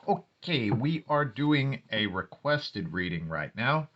Okay, we are doing a requested reading right now.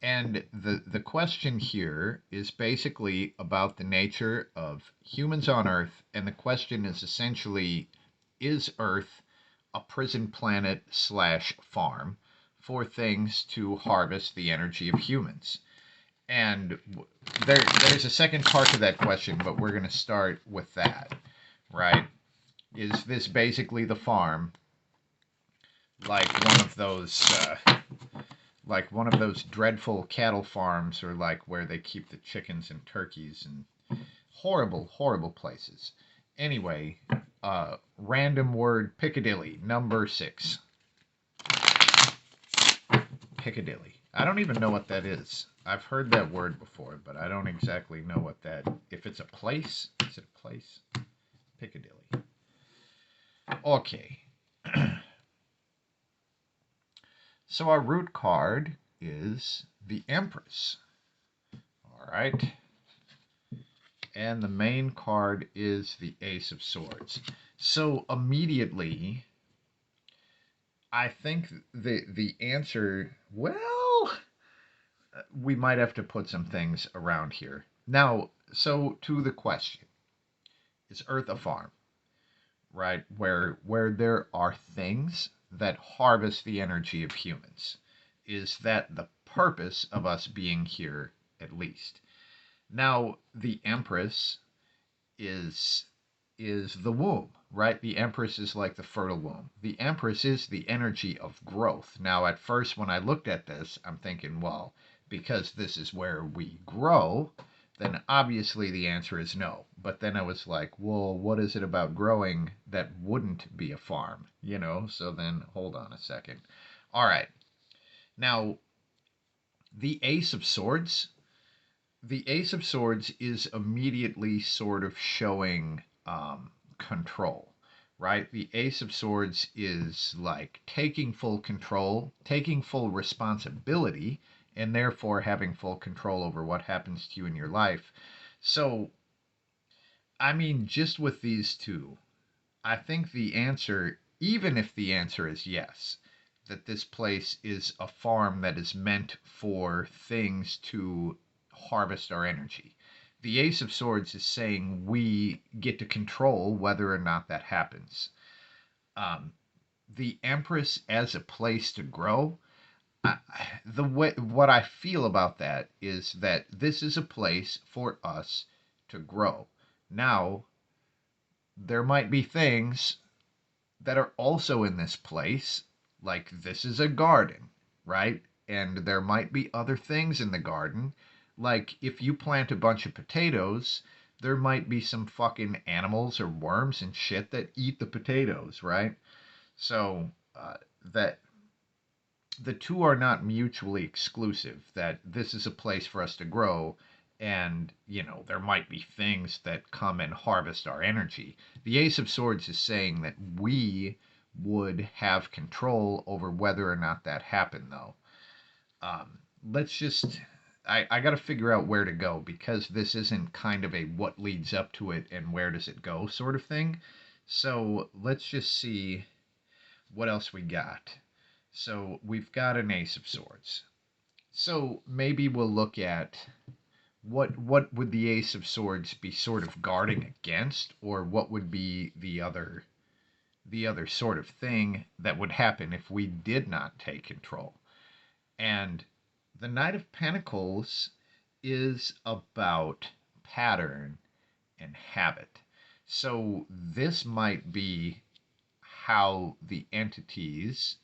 And the question here is basically about the nature of humans on Earth. And the question is essentially, is Earth a prison planet slash farm for things to harvest the energy of humans? And there's a second part to that question, but we're going to start with that, right? Is this basically the farm, like one of those dreadful cattle farms, or like where they keep the chickens and turkeys, and horrible places. Anyway, random word Piccadilly, number 6. Piccadilly. I don't even know what that is. I've heard that word before, but I don't exactly know what that. If it's a place, is it a place? Piccadilly. Okay. So our root card is the Empress. All right. And the main card is the Ace of Swords. So immediately, I think the answer, well, we might have to put some things around here. Now, so to the question, is Earth a farm? Right? Where there are things that harvest the energy of humans. Is that the purpose of us being here, at least? Now, the Empress is the womb, right? The Empress is like the fertile womb. The Empress is the energy of growth. Now, at first, when I looked at this, I'm thinking, well, because this is where we grow, then obviously the answer is no. But then I was like, well, what is it about growing that wouldn't be a farm? So then hold on a second. All right. Now, the Ace of Swords. The Ace of Swords is immediately sort of showing control, right? The Ace of Swords is like taking full control, taking full responsibility, and therefore having full control over what happens to you in your life. So, I mean, just with these two, I think the answer, even if the answer is yes, that this place is a farm that is meant for things to harvest our energy. The Ace of Swords is saying we get to control whether or not that happens. Um, the Empress as a place to grow, what I feel about that is that this is a place for us to grow. Now, there might be things that are also in this place, like this is a garden, right? And there might be other things in the garden, like if you plant a bunch of potatoes, there might be some fucking animals or worms and shit that eat the potatoes, right? So that the two are not mutually exclusive, that this is a place for us to grow, and there might be things that come and harvest our energy. The Ace of Swords is saying that we would have control over whether or not that happened, though. Let's just I got to figure out where to go, because this isn't kind of a what leads up to it and where does it go sort of thing. So let's just see what else we got. So we've got an Ace of Swords. So maybe we'll look at what would the Ace of Swords be sort of guarding against, or what would be the other sort of thing that would happen if we did not take control. And the Knight of Pentacles is about pattern and habit. So this might be how the entities,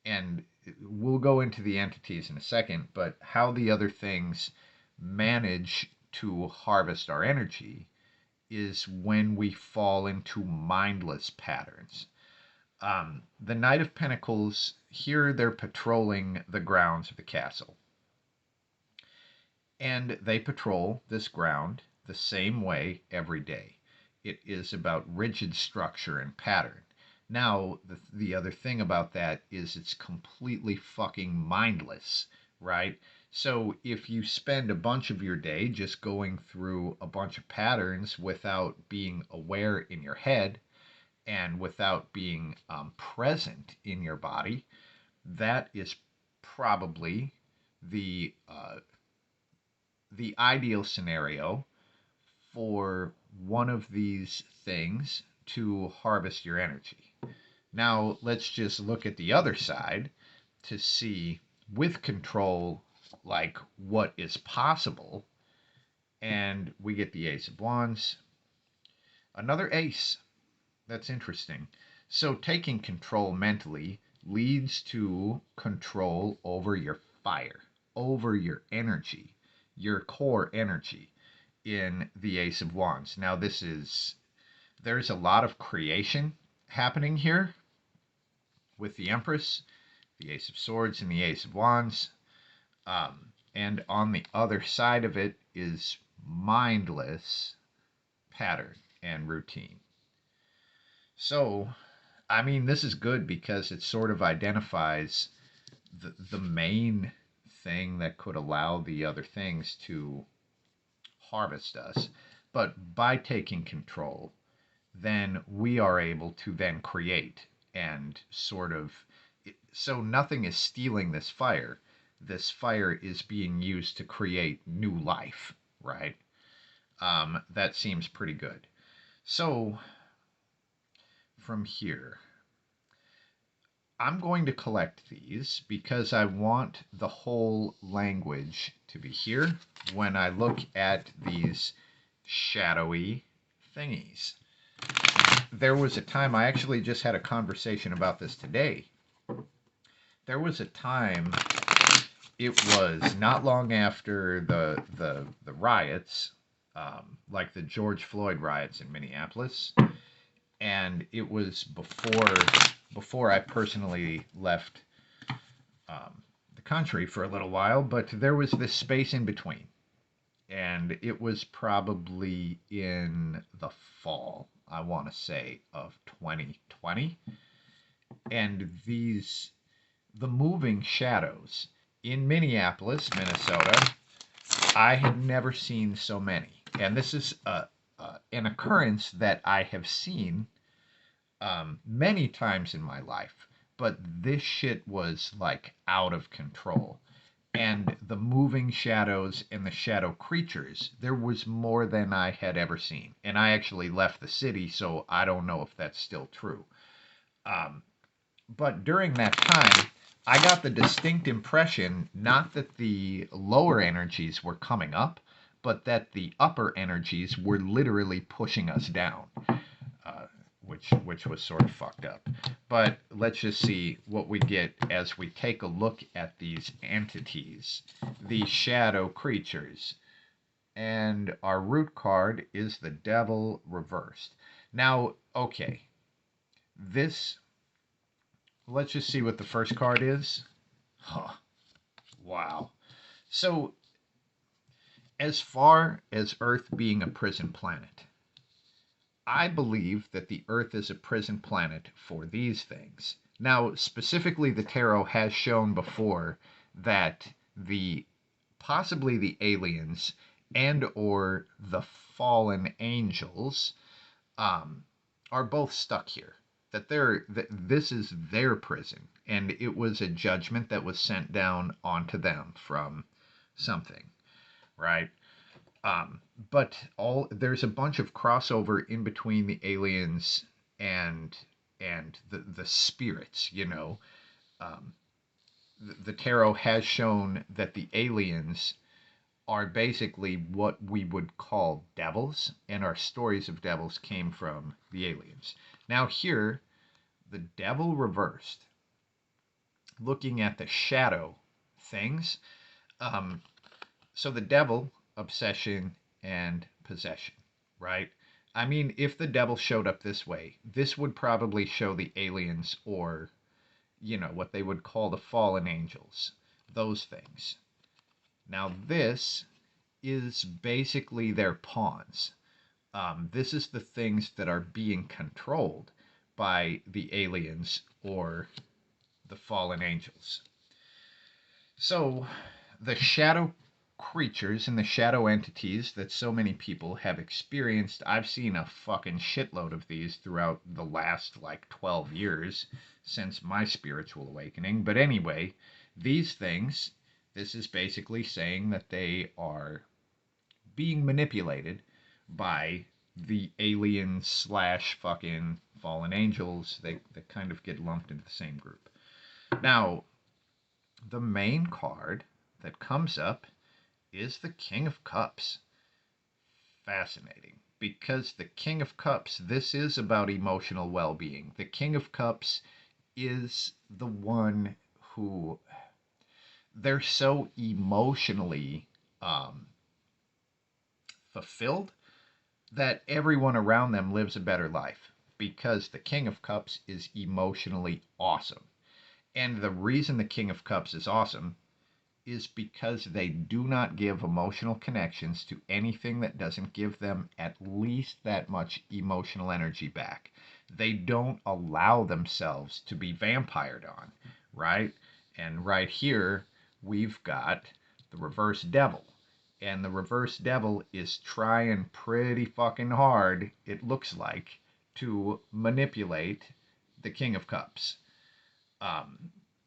and we'll go into the entities in a second, but how the other things manage to harvest our energy is when we fall into mindless patterns. The Knight of Pentacles, here they're patrolling the grounds of the castle. And they patrol this ground the same way every day. It is about rigid structure and pattern. Now, the other thing about that is it's completely fucking mindless, right? So if you spend a bunch of your day just going through a bunch of patterns without being aware in your head, and without being present in your body, that is probably the ideal scenario for one of these things to harvest your energy. Now, let's just look at the other side to see with control, like what is possible. And we get the Ace of Wands. Another ace. That's interesting. So taking control mentally leads to control over your fire, over your energy, your core energy in the Ace of Wands. Now there's a lot of creation happening here with the Empress, the Ace of Swords, and the Ace of Wands. And on the other side of it is mindless pattern and routine. So, I mean, this is good because it sort of identifies the main thing that could allow the other things to harvest us. But by taking control, then we are able to then create and sort of, so nothing is stealing this fire. This fire is being used to create new life, right? That seems pretty good. So from here, I'm going to collect these because I want the whole language to be here when I look at these shadowy thingies. There was a time, I actually just had a conversation about this today. There was a time, it was not long after the riots, like the George Floyd riots in Minneapolis, and it was before I personally left the country for a little while, but there was this space in between, and it was probably in the fall, I want to say, of 2020, and the moving shadows in Minneapolis, Minnesota, I had never seen so many, and this is an occurrence that I have seen many times in my life, but this shit was like out of control. And the moving shadows and the shadow creatures, there was more than I had ever seen. And I actually left the city, so I don't know if that's still true. But during that time, I got the distinct impression not that the lower energies were coming up, but that the upper energies were literally pushing us down, which was sort of fucked up. But let's just see what we get as we take a look at these entities, these shadow creatures. And our root card is the Devil reversed. Now, okay, let's just see what the first card is. Huh. Wow. So, as far as Earth being a prison planet, I believe that the Earth is a prison planet for these things. Now, specifically, the tarot has shown before that possibly the aliens and or the fallen angels are both stuck here. That this is their prison, and it was a judgment that was sent down onto them from something, right? But there's a bunch of crossover in between the aliens and the spirits. The tarot has shown that the aliens are basically what we would call devils, and our stories of devils came from the aliens. Now here, the Devil reversed, looking at the shadow things. So the devil, obsession and possession, right? I mean, if the devil showed up this way, this would probably show the aliens or, what they would call the fallen angels, those things. Now this is basically their pawns. This is the things that are being controlled by the aliens or the fallen angels. So the shadow creatures and the shadow entities that so many people have experienced. I've seen a fucking shitload of these throughout the last like 12 years since my spiritual awakening. But anyway, these things, this is basically saying that they are being manipulated by the aliens slash fucking fallen angels. They kind of get lumped into the same group. Now, the main card that comes up is the King of Cups. Fascinating. Because the King of Cups, this is about emotional well being. The King of Cups is the one who they're so emotionally fulfilled that everyone around them lives a better life because the King of Cups is emotionally awesome. And the reason the King of Cups is awesome is because they do not give emotional connections to anything that doesn't give them at least that much emotional energy back. They don't allow themselves to be vampired on, right? And right here, we've got the reverse devil. And the reverse devil is trying pretty fucking hard, it looks like, to manipulate the King of Cups.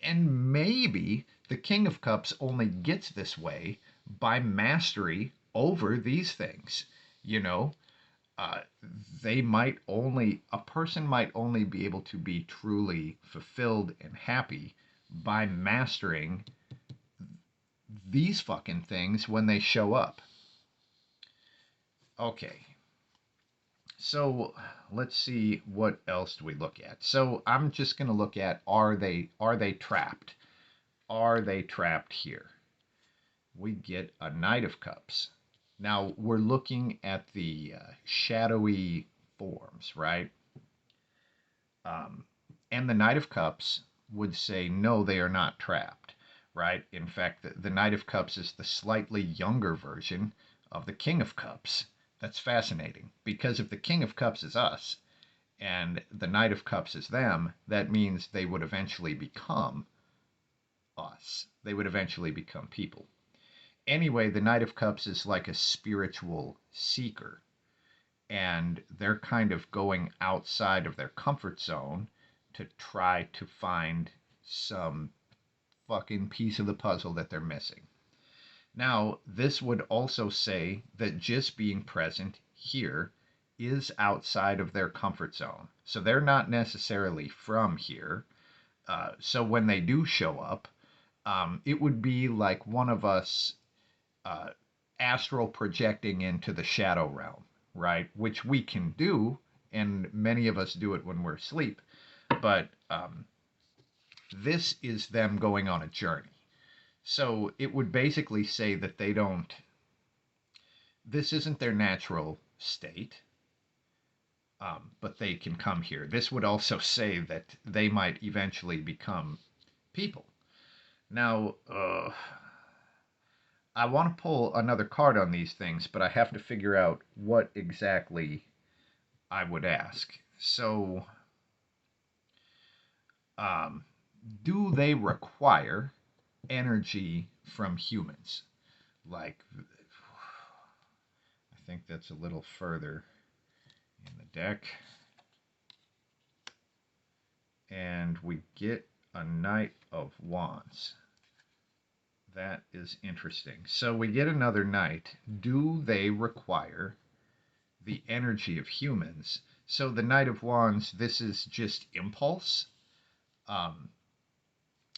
And maybe the King of Cups only gets this way by mastery over these things. You know, they might only, a person might only be able to be truly fulfilled and happy by mastering these fucking things when they show up. Okay. So let's see what else do we look at. So I'm just going to look at are they trapped? Are they trapped here? We get a Knight of Cups. Now we're looking at the shadowy forms, right? And the Knight of Cups would say no, they are not trapped, right? In fact, the Knight of Cups is the slightly younger version of the King of Cups. That's fascinating because if the King of Cups is us and the Knight of Cups is them, that means they would eventually become us. They would eventually become people. Anyway, the Knight of Cups is like a spiritual seeker, and they're kind of going outside of their comfort zone to try to find some fucking piece of the puzzle that they're missing. Now, this would also say that just being present here is outside of their comfort zone. So they're not necessarily from here. So when they do show up, it would be like one of us astral projecting into the shadow realm, right? Which we can do, and many of us do it when we're asleep. But this is them going on a journey. So it would basically say that they don't, this isn't their natural state, but they can come here. This would also say that they might eventually become people. Now, I want to pull another card on these things, but I have to figure out what exactly I would ask. So, do they require energy from humans? Like, I think that's a little further in the deck. And we get a Knight of Wands. That is interesting. So we get another Knight. Do they require the energy of humans? So the Knight of Wands, this is just impulse.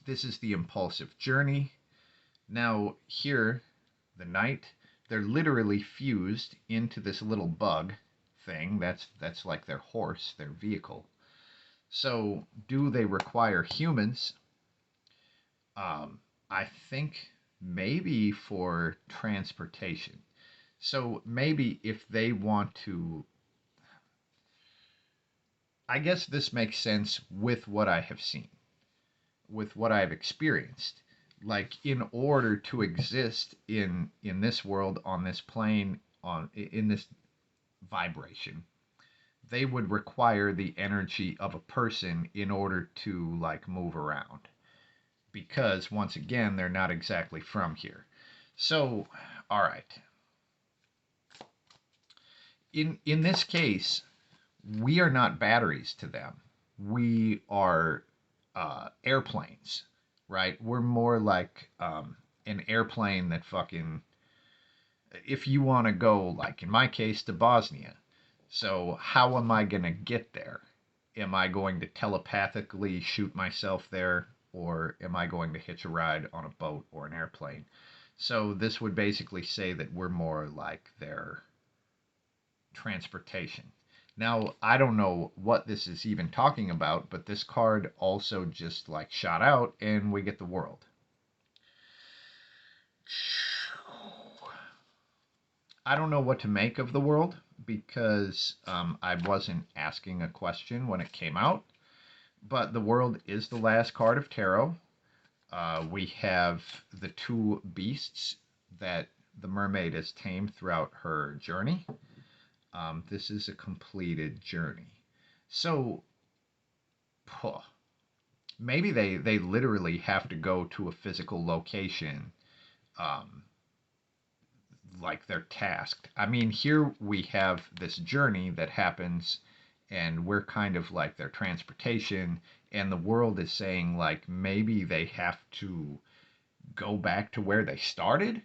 This is the impulsive journey. Now here, the Knight, they're literally fused into this little bug thing. That's like their horse, their vehicle. So do they require humans? I think maybe for transportation. So maybe if they want to, I guess this makes sense with what I have seen, with what I've experienced. Like in order to exist in this world, on this plane, on in this vibration, they would require the energy of a person in order to like move around because once again they're not exactly from here. So, all right. In this case, we are not batteries to them. We are airplanes, right? We're more like an airplane that fucking. If you want to go, like in my case, to Bosnia, so how am I gonna get there? Am I going to telepathically shoot myself there, or am I going to hitch a ride on a boat or an airplane? So this would basically say that we're more like their transportation. Now, I don't know what this is even talking about, but this card also just like shot out and we get the world. I don't know what to make of the world because I wasn't asking a question when it came out, but the world is the last card of tarot. We have the two beasts that the mermaid has tamed throughout her journey. This is a completed journey. So, maybe they literally have to go to a physical location, um, like they're tasked. I mean, here we have this journey that happens, and we're kind of like their transportation, and the world is saying, like, maybe they have to go back to where they started.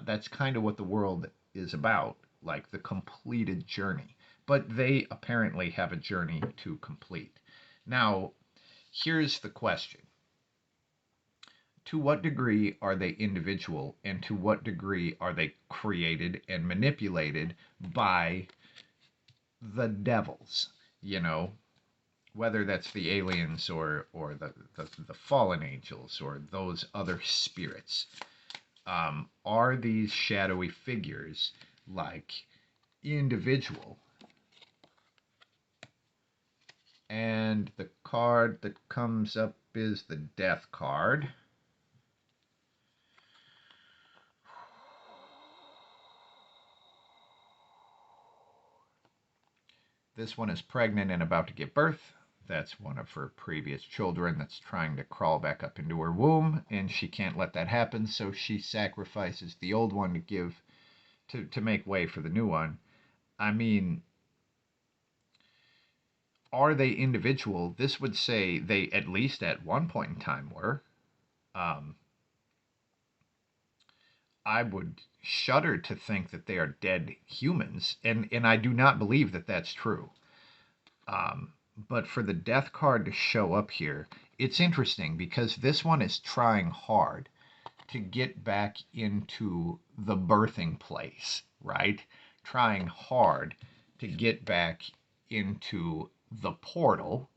That's kind of what the world is about, like the completed journey. But they apparently have a journey to complete. Now, here's the question. To what degree are they individual, and to what degree are they created and manipulated by the devils? You know, whether that's the aliens or the fallen angels or those other spirits. Are these shadowy figures like individual? And the card that comes up is the Death card. This one is pregnant and about to give birth. That's one of her previous children that's trying to crawl back up into her womb, and she can't let that happen, so she sacrifices the old one to give to make way for the new one. I mean, are they individual? This would say they at least at one point in time were. Um, I would shudder to think that they are dead humans, and I do not believe that that's true. But for the death card to show up here, it's interesting because this one is trying hard to get back into the birthing place, right? Trying hard to get back into the portal.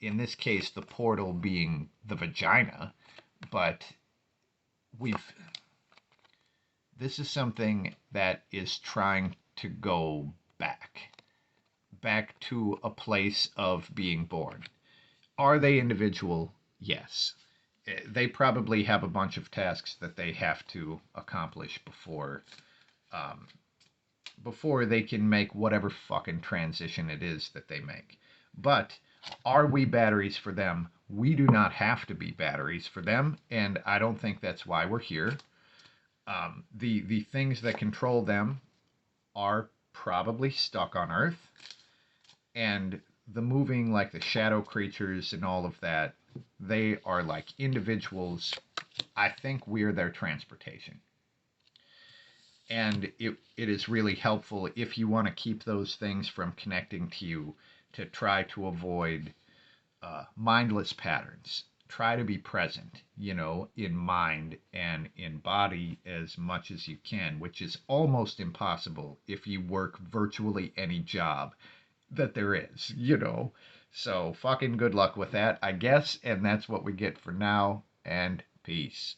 In this case, the portal being the vagina, but we've this is something that is trying to go back to a place of being born. Are they individual? Yes. They probably have a bunch of tasks that they have to accomplish um, before they can make whatever fucking transition it is that they make. But are we batteries for them? We do not have to be batteries for them, and I don't think that's why we're here. The things that control them are probably stuck on Earth, and the moving, like the shadow creatures and all of that, they are like individuals. I think we're their transportation. And it is really helpful if you want to keep those things from connecting to you to try to avoid mindless patterns. Try to be present, in mind and in body as much as you can, which is almost impossible if you work virtually any job that there is. So fucking good luck with that, I guess. And that's what we get for now. And peace.